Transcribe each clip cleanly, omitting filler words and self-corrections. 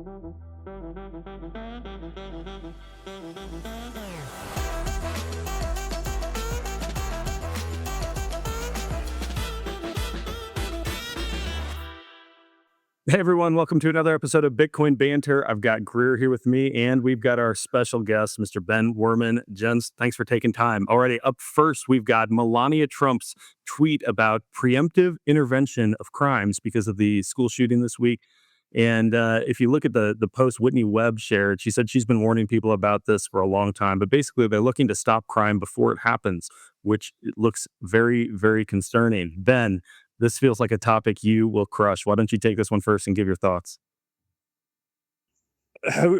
Hey everyone, welcome to another episode of Bitcoin Banter. I've got Greer here with me, and we've got our special guest, Mr. Ben Wehrman. Gents, thanks for taking time. Alrighty, up first, we've got Melania Trump's tweet about preemptive intervention of crimes because of the school shooting this week. And if you look at the post Whitney Webb shared, she said she's been warning people about this for a long time, but basically they're looking to stop crime before it happens, which looks very, very concerning. Ben, this feels like a topic you will crush. Why don't you take this one first and give your thoughts?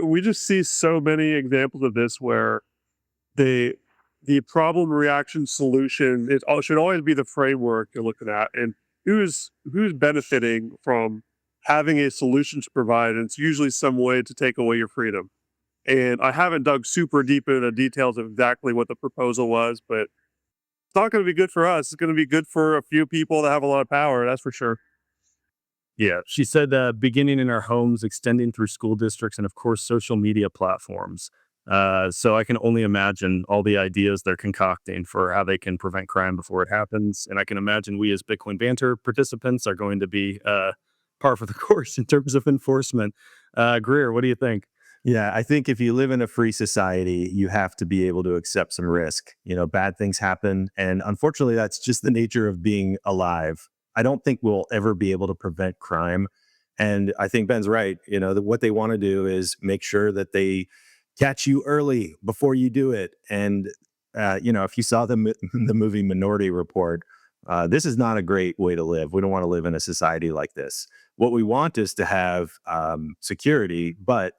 We just see so many examples of this where the the problem reaction solution should always be the framework you're looking at, and who's benefiting from having a solution to provide, and it's usually some way to take away your freedom. And I haven't dug super deep into the details of exactly what the proposal was, but it's not going to be good for us. It's going to be good for a few people that have a lot of power, that's for sure. Yeah, she said beginning in our homes, extending through school districts, and of course, social media platforms. So I can only imagine all the ideas they're concocting for how they can prevent crime before it happens. And I can imagine we as Bitcoin Banter participants are going to be par for the course in terms of enforcement. Greer, what do you think? Yeah, I think if you live in a free society, you have to be able to accept some risk. Bad things happen. And unfortunately, that's just the nature of being alive. I don't think we'll ever be able to prevent crime. And I think Ben's right. What they want to do is make sure that they catch you early before you do it. And, if you saw the movie Minority Report, this is not a great way to live. We don't want to live in a society like this. What we want is to have security, but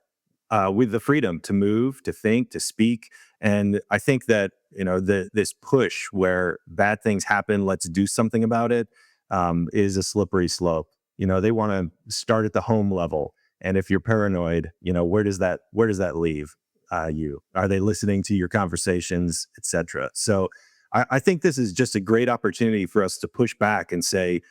with the freedom to move, to think, to speak. And I think that, this push where bad things happen, let's do something about it, is a slippery slope. They want to start at the home level. And if you're paranoid, where does that leave you? Are they listening to your conversations, et cetera? So I think this is just a great opportunity for us to push back and say,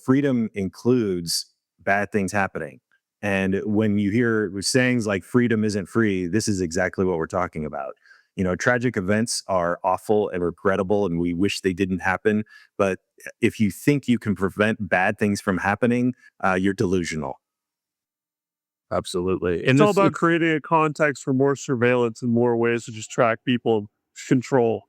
freedom includes bad things happening. And when you hear sayings like freedom isn't free, this is exactly what we're talking about. Tragic events are awful and regrettable, and we wish they didn't happen. But if you think you can prevent bad things from happening, you're delusional. Absolutely. It's all about creating a context for more surveillance and more ways to just track people, control.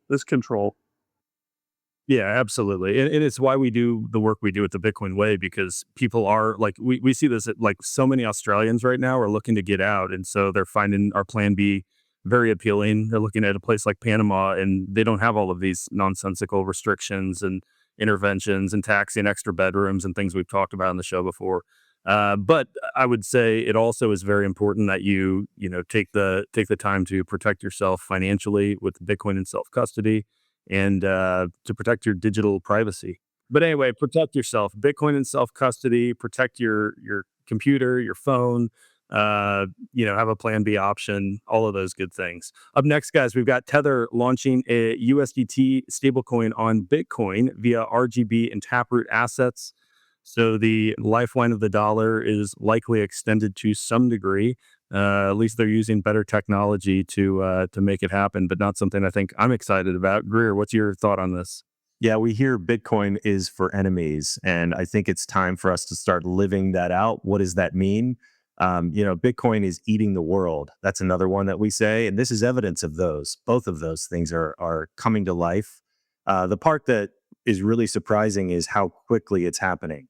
Yeah, absolutely. And it's why we do the work we do at the Bitcoin Way, because people are like, we see this at like so many Australians right now are looking to get out. And so they're finding our plan B very appealing. They're looking at a place like Panama, and they don't have all of these nonsensical restrictions and interventions and taxing extra bedrooms and things we've talked about on the show before. But I would say it also is very important that you take the time to protect yourself financially with Bitcoin and self custody, and to protect your digital privacy. But anyway, protect yourself. Bitcoin and self custody. Protect your computer, your phone. Have a Plan B option. All of those good things. Up next, guys, we've got Tether launching a USDT stablecoin on Bitcoin via RGB and Taproot assets. So the lifeline of the dollar is likely extended to some degree. At least they're using better technology to make it happen, but not something I think I'm excited about. Greer, what's your thought on this? Yeah, we hear Bitcoin is for enemies, and I think it's time for us to start living that out. What does that mean? Bitcoin is eating the world. That's another one that we say, and this is evidence of those. Both of those things are coming to life. The part that is really surprising is how quickly it's happening.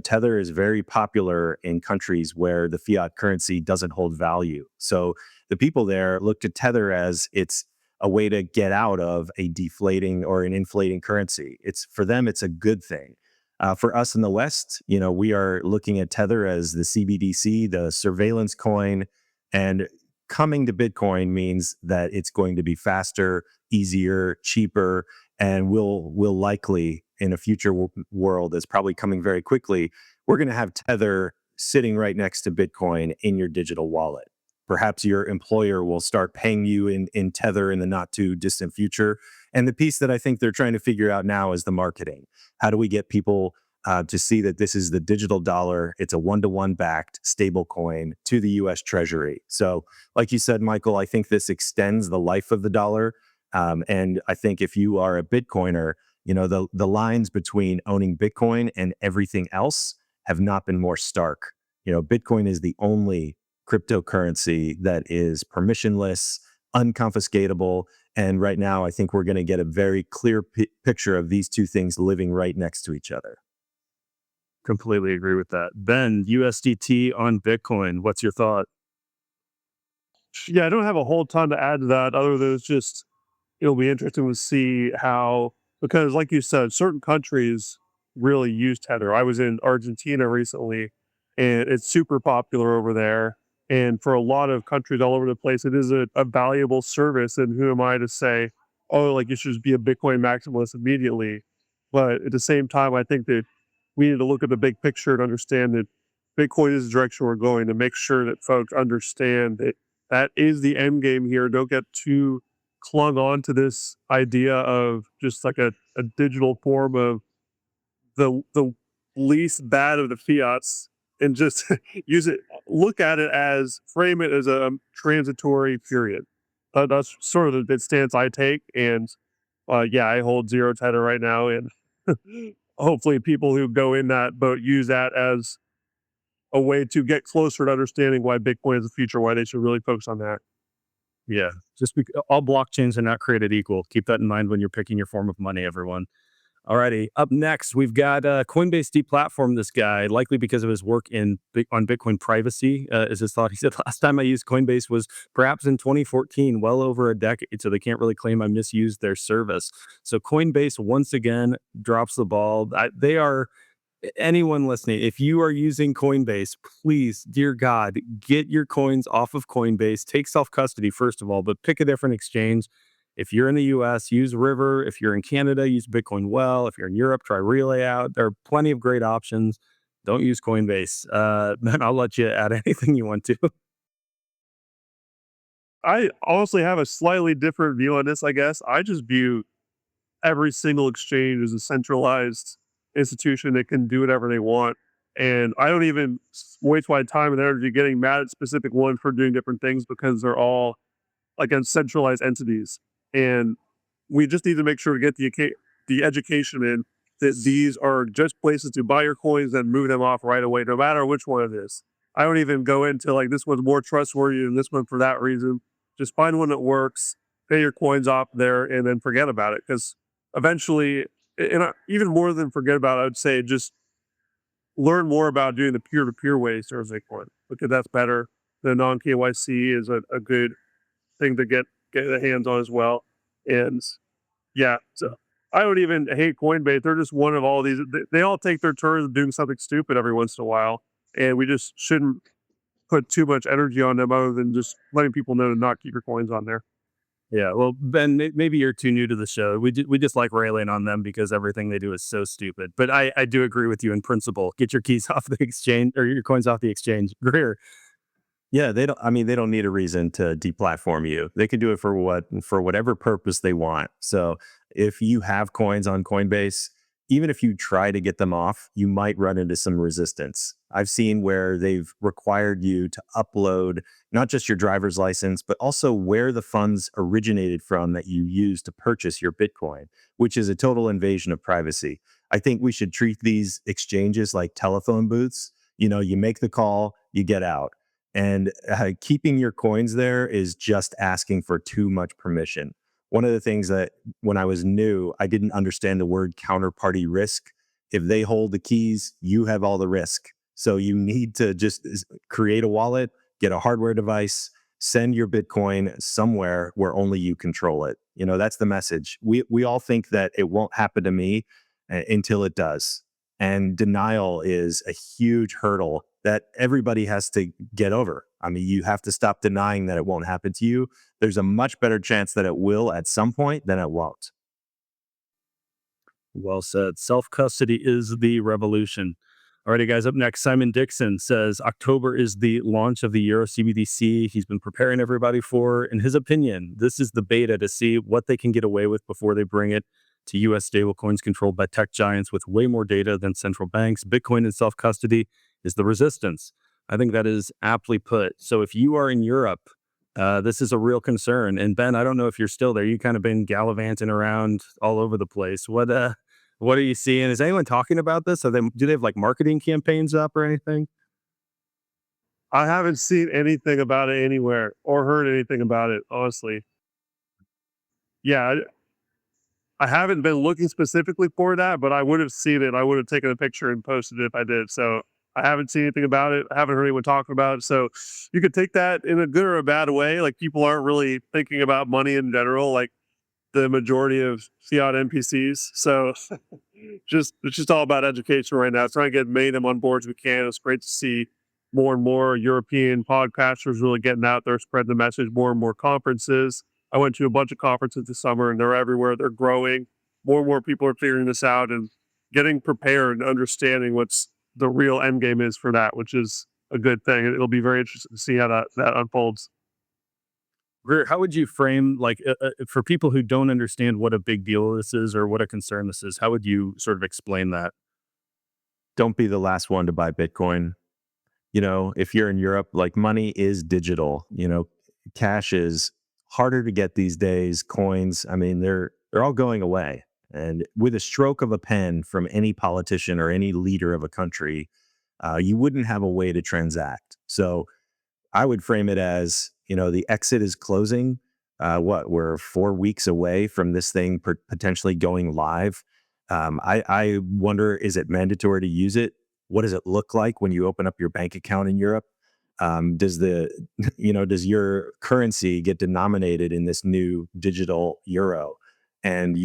Tether is very popular in countries where the fiat currency doesn't hold value. So the people there look to Tether as it's a way to get out of a deflating or an inflating currency. For them, it's a good thing. For us in the West, we are looking at Tether as the CBDC, the surveillance coin, and coming to Bitcoin means that it's going to be faster, easier, cheaper, and will likely in a future world that's probably coming very quickly, we're going to have Tether sitting right next to Bitcoin in your digital wallet. Perhaps your employer will start paying you in Tether in the not too distant future. And the piece that I think they're trying to figure out now is the marketing. How do we get people to see that this is the digital dollar. It's a one-to-one backed stable coin to the US Treasury. So, like you said, Michael, I think this extends the life of the dollar. And I think if you are a Bitcoiner, the lines between owning Bitcoin and everything else have not been more stark. Bitcoin is the only cryptocurrency that is permissionless, unconfiscatable. And right now, I think we're going to get a very clear picture of these two things living right next to each other. Completely agree with that. Ben, USDT on Bitcoin. What's your thought? Yeah, I don't have a whole ton to add to that other than it's just it'll be interesting to see how, because like you said, certain countries really use Tether. I was in Argentina recently and it's super popular over there. And for a lot of countries all over the place, it is a valuable service. And who am I to say, oh, like you should just be a Bitcoin maximalist immediately? But at the same time, I think that we need to look at the big picture and understand that Bitcoin is the direction we're going, to make sure that folks understand that that is the end game here. Don't get too clung on to this idea of just like a digital form of the least bad of the fiats, and just use it, look at it as, frame it as a transitory period. That's sort of the stance I take. And yeah, I hold zero tether right now. And hopefully people who go in that boat use that as a way to get closer to understanding why Bitcoin is the future, why they should really focus on that. Yeah, all blockchains are not created equal. Keep that in mind when you're picking your form of money, everyone. Alrighty, up next, we've got Coinbase deplatformed this guy, likely because of his work on Bitcoin privacy, is his thought. He said, last time I used Coinbase was perhaps in 2014, well over a decade, so they can't really claim I misused their service. So Coinbase, once again, drops the ball. They are, anyone listening, if you are using Coinbase, please, dear God, get your coins off of Coinbase. Take self custody, first of all, but pick a different exchange. If you're in the US, use River. If you're in Canada, use Bitcoin Well. If you're in Europe, try Relay Out. There are plenty of great options. Don't use Coinbase. Then I'll let you add anything you want to. I honestly have a slightly different view on this, I guess. I just view every single exchange as a centralized institution that can do whatever they want. And I don't even waste my time and energy getting mad at specific ones for doing different things, because they're all against centralized entities. And we just need to make sure to get the education in that these are just places to buy your coins and move them off right away, no matter which one it is. I don't even go into like this one's more trustworthy than this one for that reason. Just find one that works, pay your coins off there, and then forget about it. Because eventually, even more than forget about it, I would say just learn more about doing the peer-to-peer ways towards Bitcoin, because that's better. The non KYC is a good thing to get the hands on as well. And yeah, so I don't even hate Coinbase. They're just one of all these. They all take their turns doing something stupid every once in a while, and we just shouldn't put too much energy on them other than just letting people know to not keep your coins on there. Yeah, well, Ben, maybe you're too new to the show. We just like railing on them because everything they do is so stupid. But I do agree with you in principle. Get your keys off the exchange, or your coins off the exchange. Greer. Yeah, they don't. I mean, they don't need a reason to deplatform you. They can do it for whatever purpose they want. So if you have coins on Coinbase, even if you try to get them off, you might run into some resistance. I've seen where they've required you to upload not just your driver's license, but also where the funds originated from that you used to purchase your Bitcoin, which is a total invasion of privacy. I think we should treat these exchanges like telephone booths. You make the call, you get out. And keeping your coins there is just asking for too much permission. One of the things that when I was new, I didn't understand the word counterparty risk. If they hold the keys, you have all the risk. So you need to just create a wallet, get a hardware device, send your Bitcoin somewhere where only you control it. That's the message. We all think that it won't happen to me until it does. And denial is a huge hurdle that everybody has to get over. I mean, you have to stop denying that it won't happen to you. There's a much better chance that it will at some point than it won't. Well said. Self custody is the revolution. Alrighty, guys, up next, Simon Dixon says October is the launch of the Euro CBDC he's been preparing everybody for. In his opinion, this is the beta to see what they can get away with before they bring it to US stablecoins controlled by tech giants with way more data than central banks. Bitcoin and self custody is the resistance. I think that is aptly put. So if you are in Europe, this is a real concern. And Ben, I don't know if you're still there. You kind of been gallivanting around all over the place. What are you seeing? Is anyone talking about this? Do they have like marketing campaigns up or anything? I haven't seen anything about it anywhere or heard anything about it, honestly. Yeah, I haven't been looking specifically for that, but I would have seen it. I would have taken a picture and posted it if I did. So I haven't seen anything about it. I haven't heard anyone talking about it. So you could take that in a good or a bad way. Like people aren't really thinking about money in general, like the majority of fiat NPCs. So it's just all about education right now. Trying to get many of them on board as we can. It's great to see more and more European podcasters really getting out there, spreading the message, more and more conferences. I went to a bunch of conferences this summer and they're everywhere. They're growing. More and more people are figuring this out and getting prepared and understanding what's the real end game is for that, which is a good thing. It'll be very interesting to see how that unfolds. Greer, how would you frame for people who don't understand what a big deal this is or what a concern this is? How would you sort of explain that? Don't be the last one to buy Bitcoin. If you're in Europe, like money is digital. Cash is harder to get these days. Coins, I mean, they're all going away. And with a stroke of a pen from any politician or any leader of a country, you wouldn't have a way to transact. So I would frame it as, the exit is closing. We're 4 weeks away from this thing potentially going live. I wonder, is it mandatory to use it? What does it look like when you open up your bank account in Europe? Does does your currency get denominated in this new digital euro? And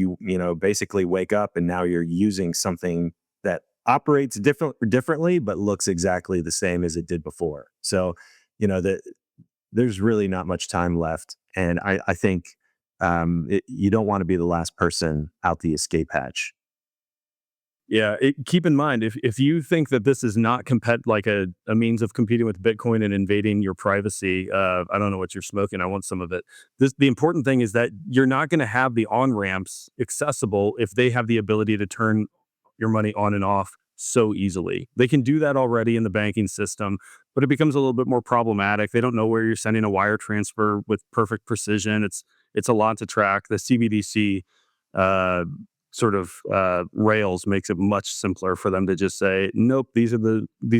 basically wake up and now you're using something that operates differently, but looks exactly the same as it did before. So, there's really not much time left. And I think you don't want to be the last person out the escape hatch. Yeah, keep in mind if you think that this is not like a means of competing with Bitcoin and invading your privacy, I don't know what you're smoking. I want some of it. The important thing is that you're not going to have the on ramps accessible if they have the ability to turn your money on and off so easily. They can do that already in the banking system, but it becomes a little bit more problematic. They don't know where you're sending a wire transfer with perfect precision. It's a lot to track. The CBDC rails makes it much simpler for them to just say, nope, these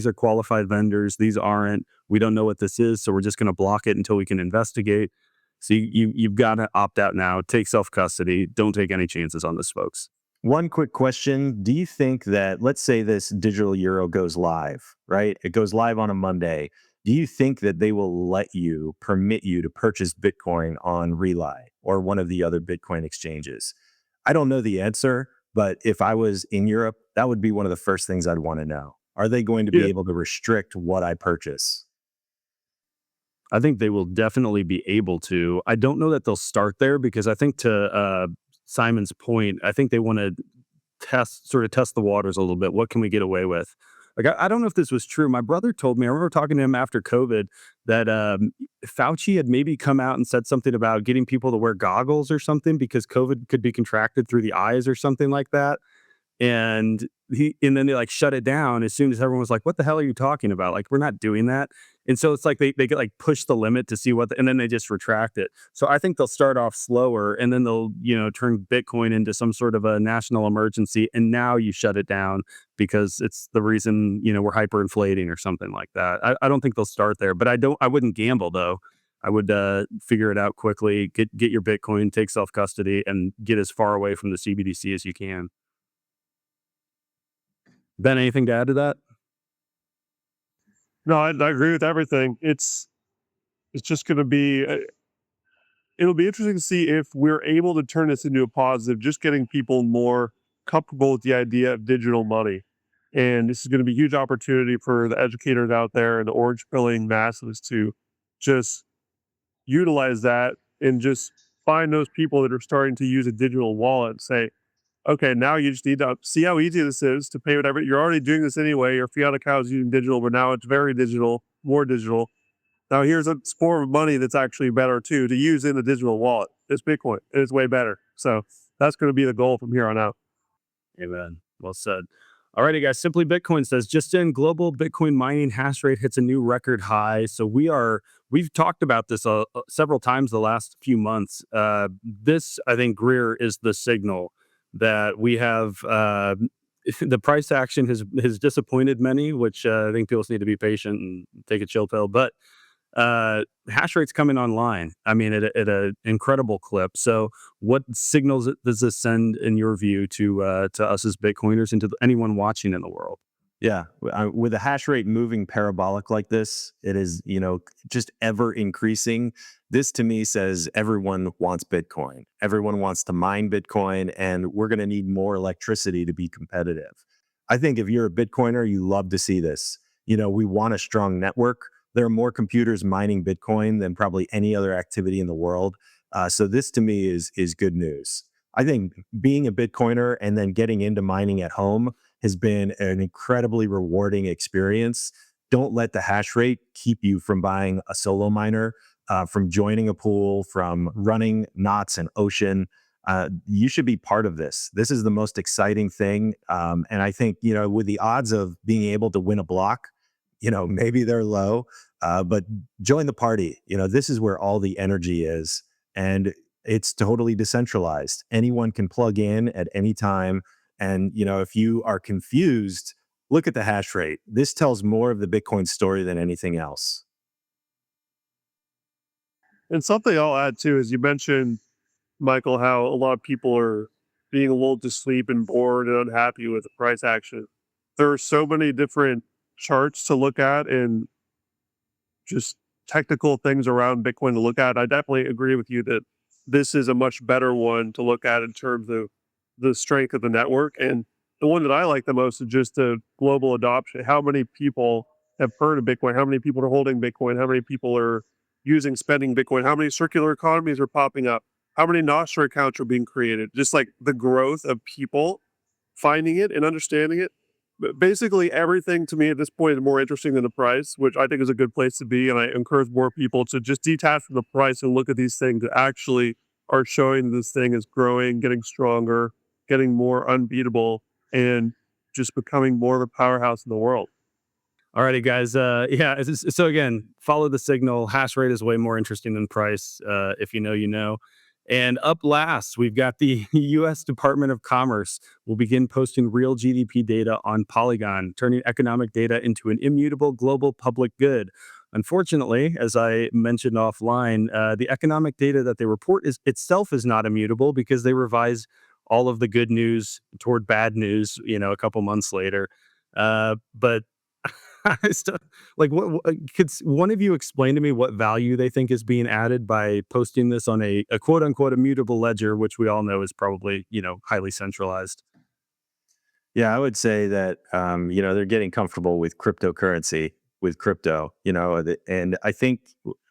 are qualified vendors, these aren't, we don't know what this is, so we're just going to block it until we can investigate. So you've got to opt out now, take self-custody, don't take any chances on this, folks. One quick question. Do you think that, let's say this digital euro goes live, right? It goes live on a Monday. Do you think that they will permit you to purchase Bitcoin on Relay or one of the other Bitcoin exchanges? I don't know the answer, but if I was in Europe, that would be one of the first things I'd want to know. Are they going to be Yeah. able to restrict what I purchase? I think they will definitely be able to. I don't know that they'll start there because I think to Simon's point, I think they want to test the waters a little bit. What can we get away with? Like, I don't know if this was true. My brother told me, I remember talking to him after COVID, that Fauci had maybe come out and said something about getting people to wear goggles or something because COVID could be contracted through the eyes or something like that. And then they like shut it down as soon as everyone was like, what the hell are you talking about? Like, we're not doing that. And so it's like they get like push the limit to see and then they just retract it. So I think they'll start off slower and then they'll, turn Bitcoin into some sort of a national emergency. And now you shut it down because it's the reason, we're hyperinflating or something like that. I don't think they'll start there, but I wouldn't gamble though. I would figure it out quickly, get your Bitcoin, take self-custody and get as far away from the CBDC as you can. Ben, anything to add to that? No, I agree with everything. It's just going to be. It'll be interesting to see if we're able to turn this into a positive. Just getting people more comfortable with the idea of digital money, and this is going to be a huge opportunity for the educators out there and the orange pilling masses to just utilize that and just find those people that are starting to use a digital wallet and say, okay, now you just need to see how easy this is to pay whatever. You're already doing this anyway. Your fiat account is using digital, but now it's very digital, more digital. Now here's a form of money that's actually better too to use in a digital wallet. It's Bitcoin. It's way better. So that's going to be the goal from here on out. Amen. Well said. All righty, guys. Simply Bitcoin says just in, global Bitcoin mining hash rate hits a new record high. So we've talked about this several times the last few months. This, I think, Greer is the signal that we have. The price action has disappointed many, which I think people just need to be patient and take a chill pill. But hash rate's coming online. I mean, at an incredible clip. So, what signals does this send, in your view, to us as Bitcoiners and to anyone watching in the world? Yeah, with a hash rate moving parabolic like this, it is, just ever increasing. This to me says everyone wants Bitcoin. Everyone wants to mine Bitcoin, and we're going to need more electricity to be competitive. I think if you're a Bitcoiner, you love to see this. We want a strong network. There are more computers mining Bitcoin than probably any other activity in the world. So this to me is good news. I think being a Bitcoiner and then getting into mining at home has been an incredibly rewarding experience. Don't let the hash rate keep you from buying a solo miner, from joining a pool, from running knots and ocean. You should be part of this. This is the most exciting thing. And I think, with the odds of being able to win a block, maybe they're low, but join the party. This is where all the energy is. And it's totally decentralized. Anyone can plug in at any time. And, if you are confused, look at the hash rate. This tells more of the Bitcoin story than anything else. And something I'll add too is you mentioned, Michael, how a lot of people are being lulled to sleep and bored and unhappy with the price action. There are so many different charts to look at and just technical things around Bitcoin to look at. I definitely agree with you that this is a much better one to look at in terms of the strength of the network. And the one that I like the most is just the global adoption. How many people have heard of Bitcoin? How many people are holding Bitcoin? How many people are spending Bitcoin? How many circular economies are popping up? How many Nostra accounts are being created? Just like the growth of people finding it and understanding it. But basically, everything to me at this point is more interesting than the price, which I think is a good place to be. And I encourage more people to just detach from the price and look at these things that actually are showing this thing is growing, getting stronger, getting more unbeatable, and just becoming more of a powerhouse in the world. All righty, guys. Yeah. So again, follow the signal. Hash rate is way more interesting than price. If you know, you know. And up last, we've got the U.S. Department of Commerce will begin posting real GDP data on Polygon, turning economic data into an immutable global public good. Unfortunately, as I mentioned offline, the economic data that they report is itself is not immutable because they revise all of the good news toward bad news, a couple months later. But I still, like, could one of you explain to me what value they think is being added by posting this on a quote unquote immutable ledger, which we all know is probably, highly centralized? Yeah, I would say that they're getting comfortable with cryptocurrency, with crypto, and I think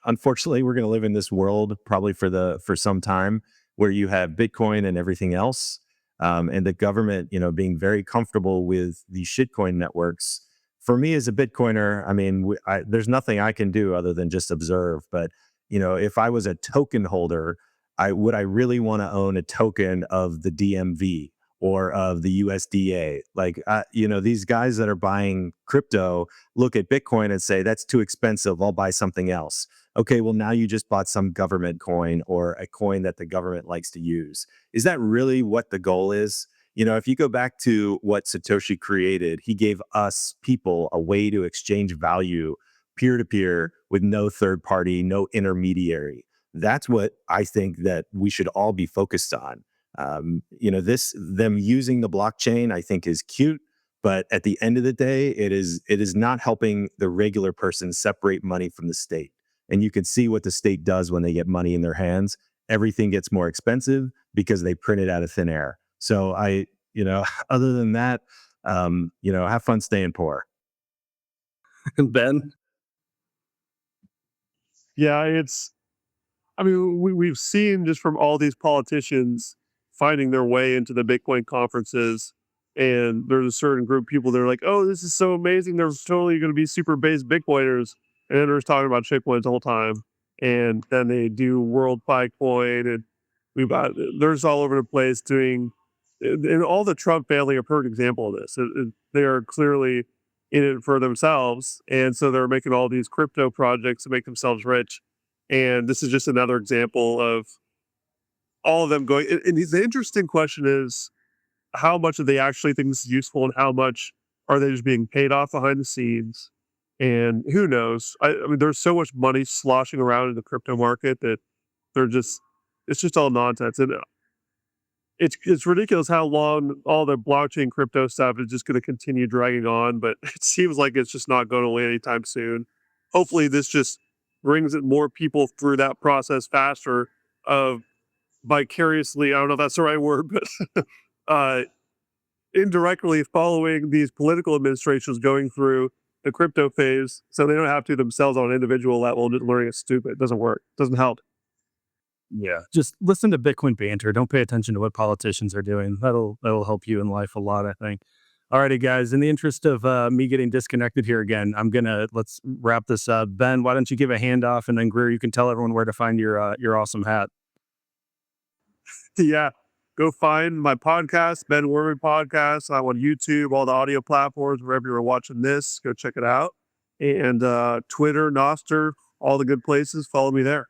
unfortunately we're going to live in this world probably for some time where you have Bitcoin and everything else, and the government, being very comfortable with these shitcoin networks. For me as a Bitcoiner, I mean, there's nothing I can do other than just observe. But if I was a token holder, I really want to own a token of the DMV or of the USDA. Like, these guys that are buying crypto look at Bitcoin and say, that's too expensive. I'll buy something else. Okay, well, now you just bought some government coin or a coin that the government likes to use. Is that really what the goal is? If you go back to what Satoshi created, he gave us people a way to exchange value peer to peer with no third party, no intermediary. That's what I think that we should all be focused on. Them using the blockchain, I think, is cute, but at the end of the day, it is not helping the regular person separate money from the state. And you can see what the state does when they get money in their hands. Everything gets more expensive because they print it out of thin air. So other than that, have fun staying poor. Ben? Yeah, I mean, we've seen just from all these politicians finding their way into the Bitcoin conferences. And there's a certain group of people that are like, oh, this is so amazing. They're totally going to be super based Bitcoiners. And then they're just talking about shitcoins the whole time. And then they do World Bitcoin and There's all over the place doing, and all the Trump family are a perfect example of this. They are clearly in it for themselves, and so they're making all these crypto projects to make themselves rich. And this is just another example of all of them going. And the interesting question is, how much do they actually think this is useful, and how much are they just being paid off behind the scenes? And who knows? I mean, there's so much money sloshing around in the crypto market that they're just, it's just all nonsense. And it's ridiculous how long all the blockchain crypto stuff is just going to continue dragging on, but it seems like it's just not going away anytime soon. Hopefully this just brings it more people through that process faster of vicariously, I don't know if that's the right word, but indirectly following these political administrations going through the crypto phase, so they don't have to themselves on an individual level just learning it's stupid. It doesn't work. It doesn't help. Yeah. Just listen to Bitcoin Banter. Don't pay attention to what politicians are doing. That'll help you in life a lot, I think. Alrighty, guys. In the interest of me getting disconnected here again, let's wrap this up. Ben, why don't you give a handoff, and then Greer, you can tell everyone where to find your awesome hat. Yeah. Go find my podcast, Ben Wehrman Podcast. I'm on YouTube, all the audio platforms, wherever you're watching this, go check it out. And Twitter, Nostr, all the good places. Follow me there.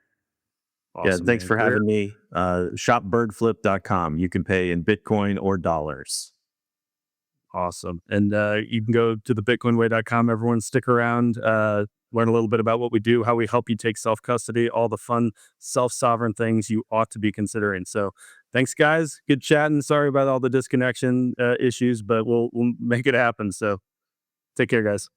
Awesome, thanks for having me. Shopbirdflip.com. You can pay in Bitcoin or dollars. Awesome. And you can go to the bitcoinway.com. Everyone stick around, learn a little bit about what we do, how we help you take self-custody, all the fun self-sovereign things you ought to be considering. So thanks, guys. Good chatting. Sorry about all the disconnection issues, but we'll make it happen. So take care, guys.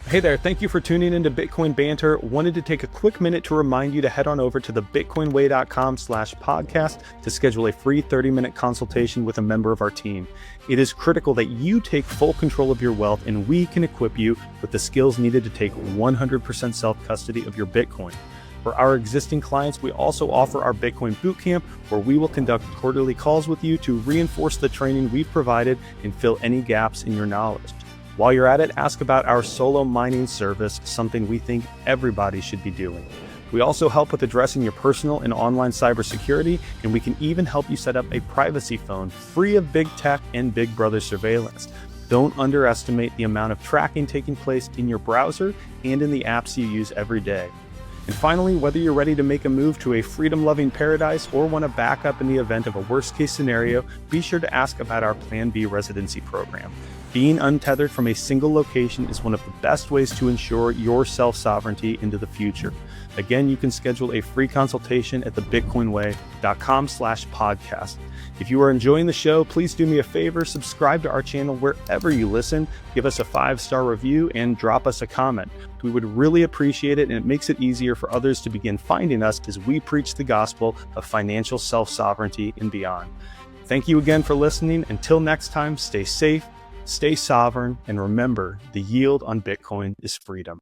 Hey there, thank you for tuning into Bitcoin Banter. Wanted to take a quick minute to remind you to head on over to the bitcoinway.com/podcast to schedule a free 30-minute consultation with a member of our team. It is critical that you take full control of your wealth, and we can equip you with the skills needed to take 100% self-custody of your Bitcoin. For our existing clients, we also offer our Bitcoin Bootcamp, where we will conduct quarterly calls with you to reinforce the training we've provided and fill any gaps in your knowledge. While you're at it, ask about our solo mining service, something we think everybody should be doing. We also help with addressing your personal and online cybersecurity, and we can even help you set up a privacy phone free of big tech and Big Brother surveillance. Don't underestimate the amount of tracking taking place in your browser and in the apps you use every day. And finally, whether you're ready to make a move to a freedom-loving paradise or want to back up in the event of a worst-case scenario, be sure to ask about our Plan B residency program. Being untethered from a single location is one of the best ways to ensure your self-sovereignty into the future. Again, you can schedule a free consultation at thebitcoinway.com/podcast. If you are enjoying the show, please do me a favor, subscribe to our channel wherever you listen, give us a 5-star review, and drop us a comment. We would really appreciate it, and it makes it easier for others to begin finding us as we preach the gospel of financial self-sovereignty and beyond. Thank you again for listening. Until next time, stay safe, stay sovereign, and remember, the yield on Bitcoin is freedom.